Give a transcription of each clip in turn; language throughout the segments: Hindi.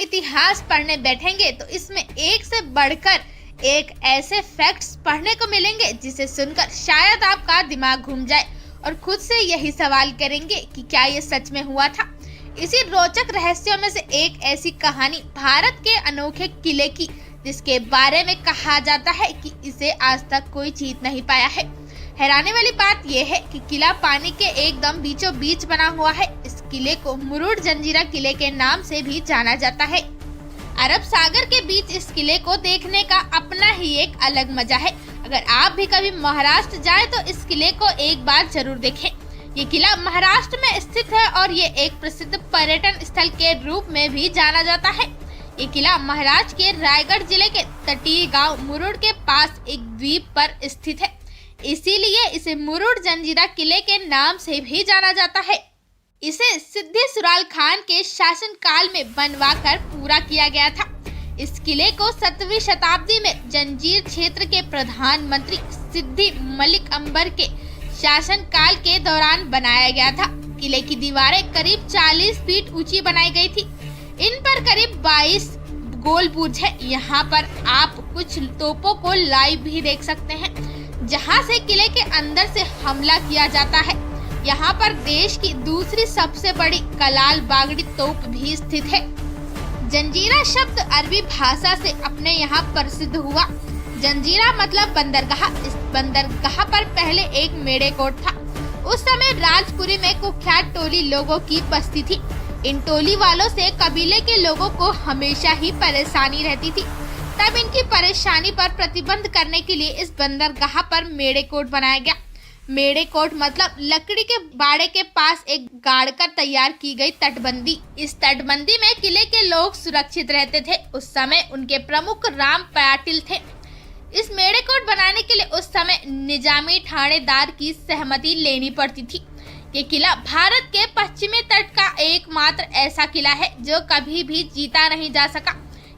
इतिहास पढ़ने बैठेंगे तो इसमें एक से बढ़कर एक ऐसे फैक्ट्स पढ़ने को मिलेंगे जिसे सुनकर शायद आपका दिमाग घूम जाए और खुद से यही सवाल करेंगे कि क्या ये सच में हुआ था। इसी रोचक रहस्यों में से एक ऐसी कहानी भारत के अनोखे किले की, जिसके बारे में कहा जाता है कि इसे आज तक कोई जीत नहीं पाया है। हैरानी वाली बात यह है कि किला पानी के एकदम बीचों बीच बना हुआ है। इस किले को मुरुड जंजीरा किले के नाम से भी जाना जाता है। अरब सागर के बीच इस किले को देखने का अपना ही एक अलग मजा है। अगर आप भी कभी महाराष्ट्र जाएं तो इस किले को एक बार जरूर देखें। ये किला महाराष्ट्र में स्थित है और ये एक प्रसिद्ध पर्यटन स्थल के रूप में भी जाना जाता है। ये किला महाराष्ट्र के रायगढ़ जिले के तटीय गांव मुरुड के पास एक द्वीप पर स्थित है, इसीलिए इसे मुरुड जंजीरा किले के नाम से भी जाना जाता है। इसे सिद्दी सुराल खान के शासन काल में बनवाकर पूरा किया गया था। इस किले को 7वीं शताब्दी में जंजीर क्षेत्र के प्रधानमंत्री सिद्दी मलिक अंबर के शासन काल के दौरान बनाया गया था। किले की दीवारें करीब 40 फीट ऊंची बनाई गई थी। इन पर करीब 22 गोल बुर्ज है। यहाँ पर आप कुछ तोपों को लाइव भी देख सकते हैं, जहाँ से किले के अंदर से हमला किया जाता है। यहाँ पर देश की दूसरी सबसे बड़ी कलाल बागड़ी तोप भी स्थित है। जंजीरा शब्द अरबी भाषा से अपने यहाँ प्रसिद्ध हुआ। जंजीरा मतलब बंदरगाह। इस बंदरगाह पर पहले एक मेढ़ेकोट था। उस समय राजपुरी में कुख्यात टोली लोगों की बस्ती थी। इन टोली वालों से कबीले के लोगों को हमेशा ही परेशानी रहती थी। तब इनकी परेशानी पर प्रतिबंध करने के लिए इस बंदरगाह पर मेढ़ेकोट बनाया गया। मेढ़ेकोट मतलब लकड़ी के बाड़े के पास एक गाड़ कर तैयार की गई तटबंदी। इस तटबंदी में किले के लोग सुरक्षित रहते थे। उस समय उनके प्रमुख राम पाटिल थे। इस मेढ़ेकोट बनाने के लिए उस समय निजामी थानेदार की सहमति लेनी पड़ती थी। ये किला भारत के पश्चिमी तट का एकमात्र ऐसा किला है जो कभी भी जीता नहीं जा सका।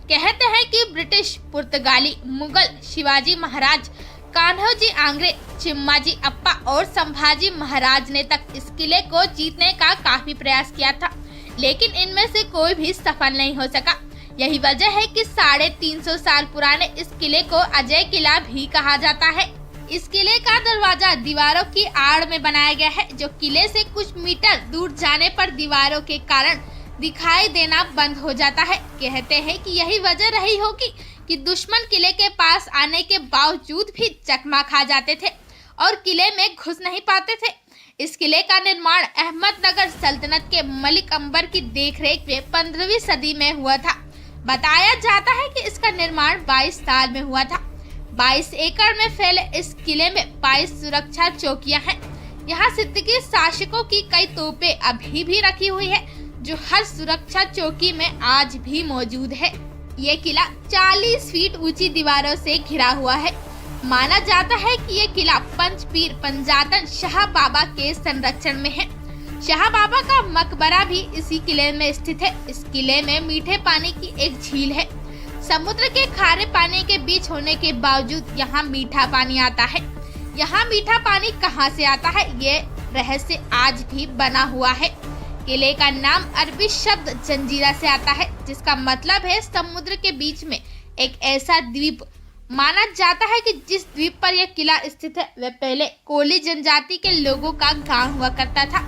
कहते हैं कि ब्रिटिश, पुर्तगाली, मुगल, शिवाजी महाराज, कान्होजी आंग्रे, चिम्माजी अप्पा और संभाजी महाराज ने तक इस किले को जीतने का काफी प्रयास किया था, लेकिन इनमें से कोई भी सफल नहीं हो सका। यही वजह है कि 350 साल पुराने इस किले को अजय किला भी कहा जाता है। इस किले का दरवाजा दीवारों की आड़ में बनाया गया है, जो किले से कुछ मीटर दूर जाने पर दीवारों के कारण दिखाई देना बंद हो जाता है। कहते हैं कि यही वजह रही होगी कि दुश्मन किले के पास आने के बावजूद भी चकमा खा जाते थे और किले में घुस नहीं पाते थे। इस किले का निर्माण अहमदनगर सल्तनत के मलिक अंबर की देखरेख में 15वीं सदी में हुआ था। बताया जाता है कि इसका निर्माण 22 साल में हुआ था। 22 एकड़ में फैले इस किले में 22 सुरक्षा चौकियां हैं। यहाँ सिद्दीकी शासकों की कई तोपें अभी भी रखी हुई है, जो हर सुरक्षा चौकी में आज भी मौजूद है। ये किला 40 फीट ऊंची दीवारों से घिरा हुआ है। माना जाता है कि ये किला पंचपीर पंजातन शाह बाबा के संरक्षण में है। शाह बाबा का मकबरा भी इसी किले में स्थित है। इस किले में मीठे पानी की एक झील है। समुद्र के खारे पानी के बीच होने के बावजूद यहाँ मीठा पानी आता है। यहाँ मीठा पानी कहाँ से आता है, ये रहस्य आज भी बना हुआ है। किले का नाम अरबी शब्द जंजीरा से आता है, जिसका मतलब है समुद्र के बीच में एक ऐसा द्वीप। माना जाता है कि जिस द्वीप पर यह किला स्थित है वह पहले कोली जनजाति के लोगों का गांव हुआ करता था,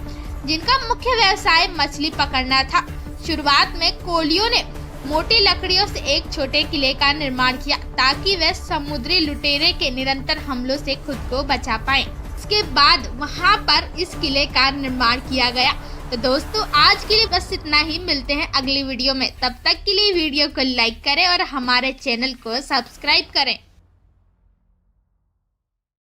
जिनका मुख्य व्यवसाय मछली पकड़ना था। शुरुआत में कोलियों ने मोटी लकड़ियों से एक छोटे किले का निर्माण किया ताकि वे समुद्री लुटेरे के निरंतर हमलों से खुद को बचा पाएं। इसके बाद वहां पर इस किले का निर्माण किया गया। तो दोस्तों, आज के लिए बस इतना ही। मिलते हैं अगली वीडियो में। तब तक के लिए वीडियो को लाइक करें और हमारे चैनल को सब्सक्राइब करें।